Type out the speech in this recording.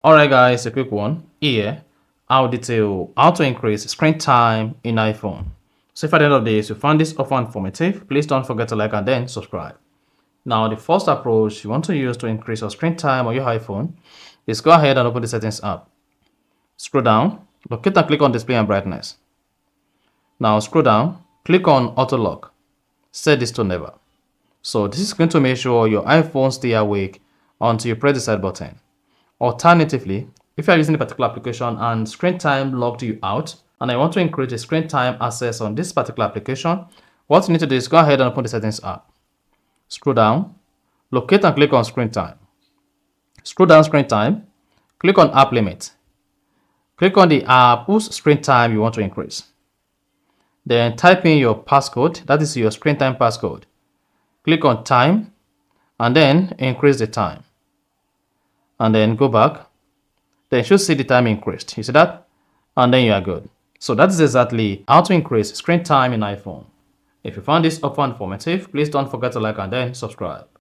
Alright guys, a quick one. Here, I'll detail how to increase screen time in iPhone. So if at the end of this you found this offer informative, please don't forget to like and then subscribe. Now the first approach you want to use to increase your screen time on your iPhone is go ahead and open the settings app. Scroll down, locate and click on display and brightness. Now scroll down, click on auto lock. Set this to never. So this is going to make sure your iPhone stay awake until you press the set button. Alternatively, if you are using a particular application and screen time logged you out, and I want to increase the screen time access on this particular application, what you need to do is go ahead and open the settings app. Scroll down, locate and click on screen time. Scroll down screen time, click on app limit. Click on the app whose screen time you want to increase. Then type in your passcode, that is your screen time passcode. Click on time and then increase the time. And then go back, then you should see the time increased. You see that? And then you are good. So that is exactly how to increase screen time in iPhone. If you found this offer informative, please don't forget to like and then subscribe.